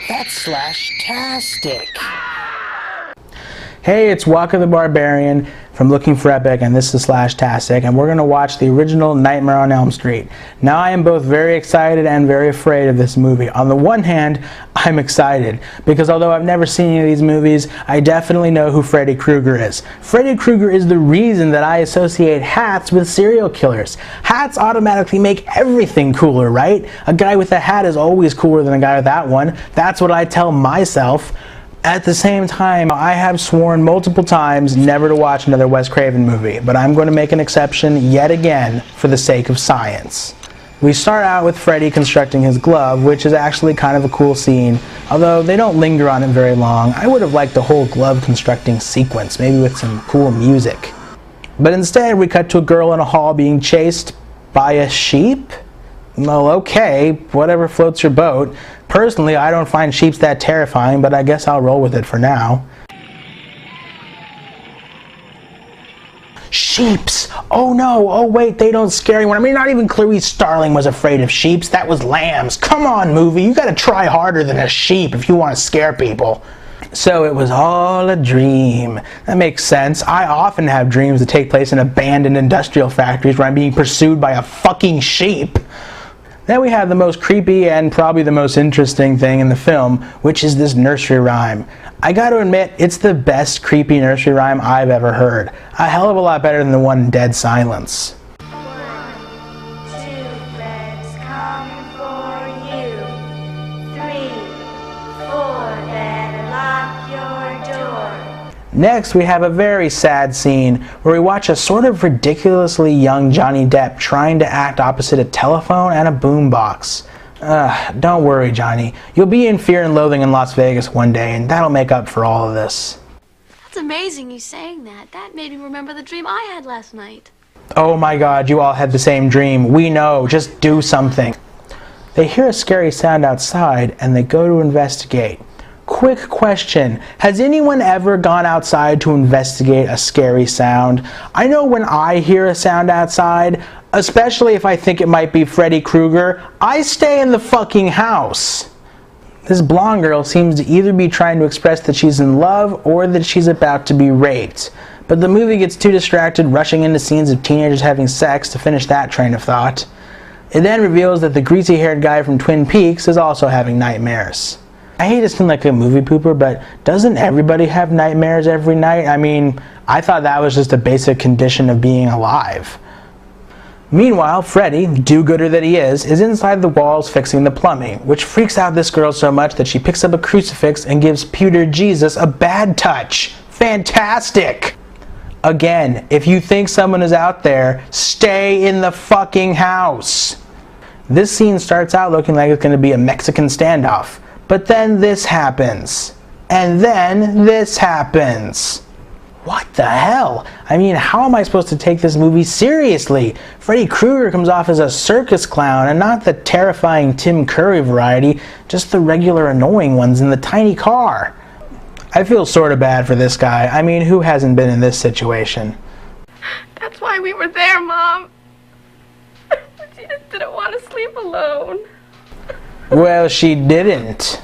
That's Slashtastic. Hey, it's Walker the Barbarian from Looking for Epic, and this is Slashtastic, and we're going to watch the original Nightmare on Elm Street. Now, I am both very excited and very afraid of this movie. On the one hand, I'm excited, because although I've never seen any of these movies, I definitely know who Freddy Krueger is. Freddy Krueger is the reason that I associate hats with serial killers. Hats automatically make everything cooler, right? A guy with a hat is always cooler than a guy without one. That's what I tell myself. At the same time, I have sworn multiple times never to watch another Wes Craven movie, but I'm going to make an exception yet again for the sake of science. We start out with Freddy constructing his glove, which is actually kind of a cool scene, although they don't linger on it very long. I would have liked the whole glove constructing sequence, maybe with some cool music. But instead, we cut to a girl in a hall being chased by a sheep? Well, okay, whatever floats your boat. Personally, I don't find sheeps that terrifying, but I guess I'll roll with it for now. Sheeps! Oh no, oh wait, they don't scare anyone. I mean, not even Clarice Starling was afraid of sheeps. That was lambs. Come on, movie, you gotta try harder than a sheep if you want to scare people. So it was all a dream. That makes sense. I often have dreams that take place in abandoned industrial factories where I'm being pursued by a fucking sheep. Then we have the most creepy and probably the most interesting thing in the film, which is this nursery rhyme. I gotta admit, it's the best creepy nursery rhyme I've ever heard. A hell of a lot better than the one in Dead Silence. 1, 2, friends coming for you. 3, 4, better lock your door. Next, we have a very sad scene where we watch a sort of ridiculously young Johnny Depp trying to act opposite a telephone and a boombox. Don't worry, Johnny. You'll be in Fear and Loathing in Las Vegas one day, and that'll make up for all of this. That's amazing you saying that. That made me remember the dream I had last night. Oh my God, you all had the same dream. We know. Just do something. They hear a scary sound outside, and they go to investigate. Quick question, has anyone ever gone outside to investigate a scary sound? I know when I hear a sound outside, especially if I think it might be Freddy Krueger, I stay in the fucking house. This blonde girl seems to either be trying to express that she's in love or that she's about to be raped. But the movie gets too distracted rushing into scenes of teenagers having sex to finish that train of thought. It then reveals that the greasy-haired guy from Twin Peaks is also having nightmares. I hate to seem like a movie pooper, but doesn't everybody have nightmares every night? I mean, I thought that was just a basic condition of being alive. Meanwhile, Freddy, do-gooder that he is inside the walls fixing the plumbing, which freaks out this girl so much that she picks up a crucifix and gives pewter Jesus a bad touch. Fantastic! Again, if you think someone is out there, stay in the fucking house. This scene starts out looking like it's going to be a Mexican standoff. But then this happens. And then this happens. What the hell? I mean, how am I supposed to take this movie seriously? Freddy Krueger comes off as a circus clown, and not the terrifying Tim Curry variety, just the regular annoying ones in the tiny car. I feel sort of bad for this guy. I mean, who hasn't been in this situation? That's why we were there, Mom. She just didn't want to sleep alone. Well, she didn't.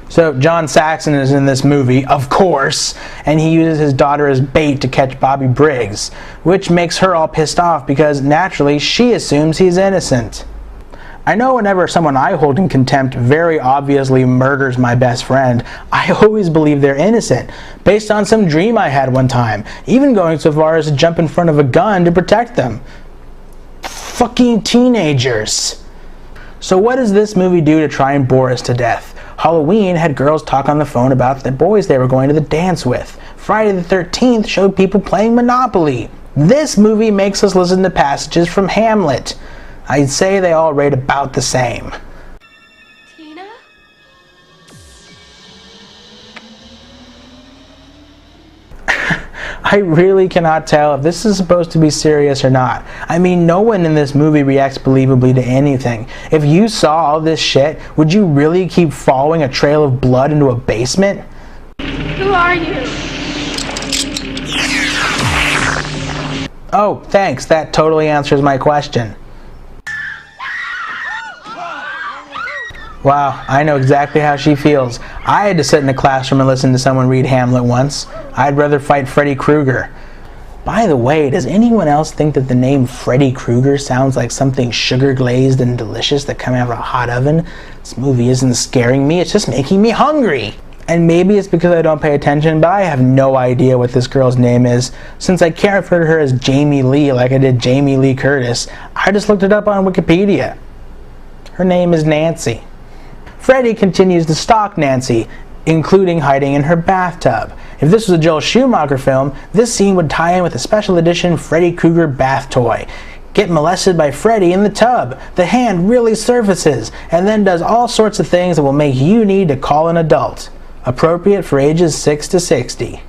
So John Saxon is in this movie, of course, and he uses his daughter as bait to catch Bobby Briggs, which makes her all pissed off because naturally she assumes he's innocent. I know whenever someone I hold in contempt very obviously murders my best friend, I always believe they're innocent, based on some dream I had one time, even going so far as to jump in front of a gun to protect them. Fucking teenagers. So what does this movie do to try and bore us to death? Halloween had girls talk on the phone about the boys they were going to the dance with. Friday the 13th showed people playing Monopoly. This movie makes us listen to passages from Hamlet. I'd say they all rate about the same. Tina? I really cannot tell if this is supposed to be serious or not. I mean, no one in this movie reacts believably to anything. If you saw all this shit, would you really keep following a trail of blood into a basement? Who are you? Oh, thanks. That totally answers my question. Wow, I know exactly how she feels. I had to sit in a classroom and listen to someone read Hamlet once. I'd rather fight Freddy Krueger. By the way, does anyone else think that the name Freddy Krueger sounds like something sugar-glazed and delicious that come out of a hot oven? This movie isn't scaring me, it's just making me hungry. And maybe it's because I don't pay attention, but I have no idea what this girl's name is. Since I can't refer to her as Jamie Lee like I did Jamie Lee Curtis, I just looked it up on Wikipedia. Her name is Nancy. Freddy continues to stalk Nancy, including hiding in her bathtub. If this was a Joel Schumacher film, this scene would tie in with a special edition Freddy Krueger bath toy. Get molested by Freddy in the tub. The hand really surfaces, and then does all sorts of things that will make you need to call an adult. Appropriate for ages 6 to 60.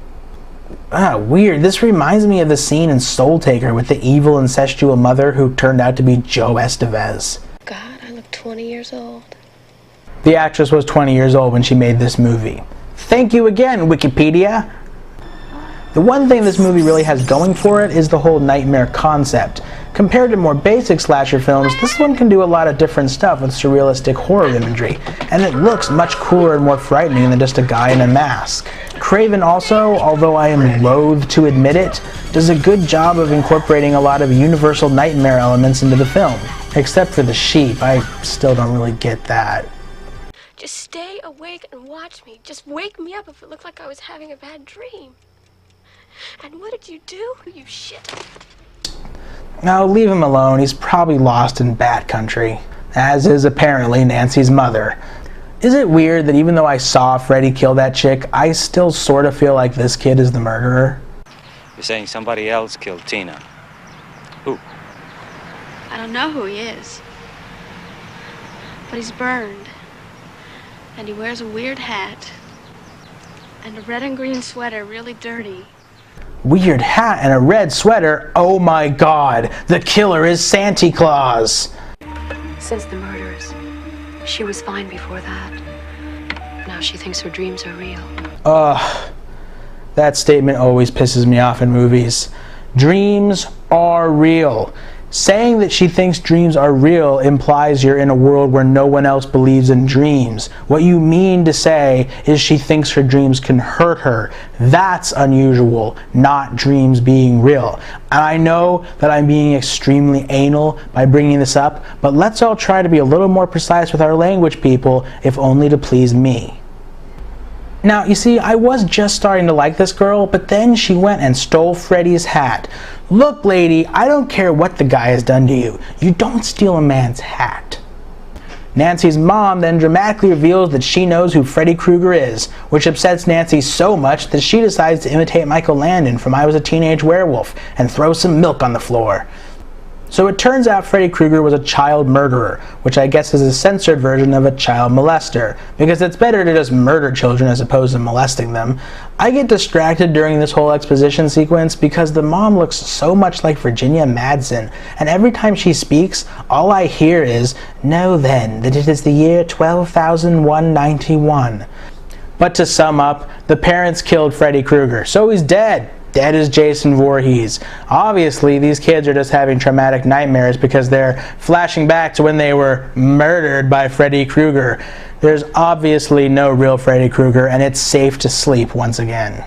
Weird. This reminds me of the scene in Soul Taker with the evil incestual mother who turned out to be Joe Estevez. God, I look 20 years old. The actress was 20 years old when she made this movie. Thank you again, Wikipedia! The one thing this movie really has going for it is the whole nightmare concept. Compared to more basic slasher films, this one can do a lot of different stuff with surrealistic horror imagery, and it looks much cooler and more frightening than just a guy in a mask. Craven also, although I am loath to admit it, does a good job of incorporating a lot of universal nightmare elements into the film. Except for the sheep, I still don't really get that. Just stay awake and watch me. Just wake me up if it looked like I was having a bad dream. And what did you do, you shit? Now leave him alone, he's probably lost in bat country. As is apparently Nancy's mother. Is it weird that even though I saw Freddy kill that chick, I still sort of feel like this kid is the murderer? You're saying somebody else killed Tina. Who? I don't know who he is. But he's burned. And he wears a weird hat. And a red and green sweater, really dirty. Weird hat and a red sweater? Oh my god, the killer is Santa Claus! Since the murders, she was fine before that. Now she thinks her dreams are real. Ugh, that statement always pisses me off in movies. Dreams are real. Saying that she thinks dreams are real implies you're in a world where no one else believes in dreams. What you mean to say is she thinks her dreams can hurt her. That's unusual, not dreams being real. And I know that I'm being extremely anal by bringing this up, but let's all try to be a little more precise with our language, people, if only to please me. Now, you see, I was just starting to like this girl, but then she went and stole Freddy's hat. Look, lady, I don't care what the guy has done to you. You don't steal a man's hat. Nancy's mom then dramatically reveals that she knows who Freddy Krueger is, which upsets Nancy so much that she decides to imitate Michael Landon from I Was a Teenage Werewolf and throw some milk on the floor. So it turns out Freddy Krueger was a child murderer, which I guess is a censored version of a child molester, because it's better to just murder children as opposed to molesting them. I get distracted during this whole exposition sequence because the mom looks so much like Virginia Madsen, and every time she speaks, all I hear is, "Know then that it is the year 12,191. But to sum up, the parents killed Freddy Krueger, so he's dead. Dead as Jason Voorhees. Obviously, these kids are just having traumatic nightmares because they're flashing back to when they were murdered by Freddy Krueger. There's obviously no real Freddy Krueger, and it's safe to sleep once again.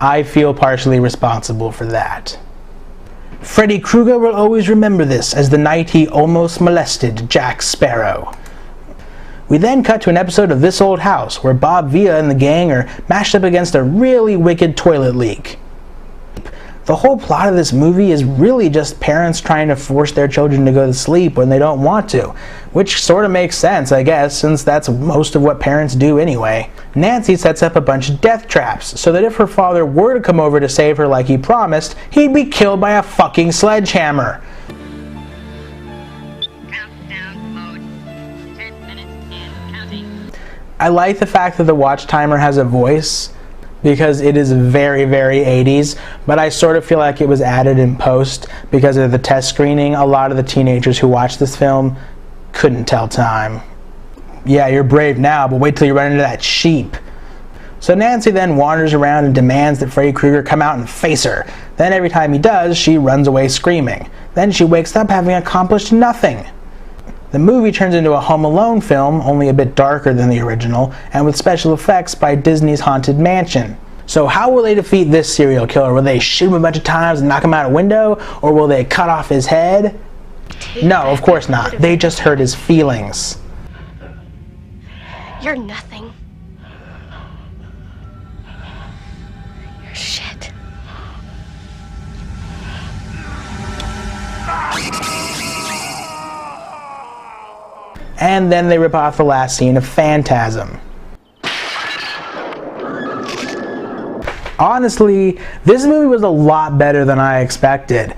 I feel partially responsible for that. Freddy Krueger will always remember this as the night he almost molested Jack Sparrow. We then cut to an episode of This Old House, where Bob Villa and the gang are mashed up against a really wicked toilet leak. The whole plot of this movie is really just parents trying to force their children to go to sleep when they don't want to, which sort of makes sense, I guess, since that's most of what parents do anyway. Nancy sets up a bunch of death traps, so that if her father were to come over to save her like he promised, he'd be killed by a fucking sledgehammer. Countdown mode. 10 minutes and counting. I like the fact that the watch timer has a voice, because it is very, very 80s, but I sort of feel like it was added in post because of the test screening. A lot of the teenagers who watched this film couldn't tell time. Yeah, you're brave now, but wait till you run into that sheep. So Nancy then wanders around and demands that Freddy Krueger come out and face her. Then every time he does, she runs away screaming. Then she wakes up having accomplished nothing. The movie turns into a Home Alone film, only a bit darker than the original, and with special effects by Disney's Haunted Mansion. So how will they defeat this serial killer? Will they shoot him a bunch of times and knock him out a window? Or will they cut off his head? No, of course not. They just hurt his feelings. You're nothing. You're shit. And then they rip off the last scene of Phantasm. Honestly, this movie was a lot better than I expected.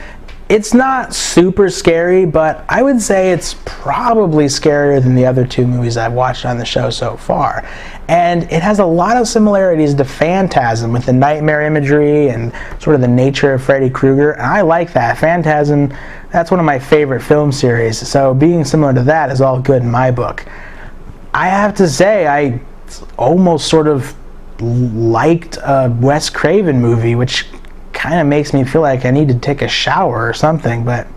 It's not super scary, but I would say it's probably scarier than the other two movies I've watched on the show so far. And it has a lot of similarities to Phantasm with the nightmare imagery and sort of the nature of Freddy Krueger. And I like that. Phantasm, that's one of my favorite film series, so being similar to that is all good in my book. I have to say, I almost sort of liked a Wes Craven movie, which kind of makes me feel like I need to take a shower or something, but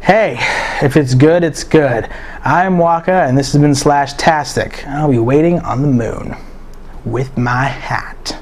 hey, if it's good, it's good. I'm Waka, and this has been Slashtastic. I'll be waiting on the moon with my hat.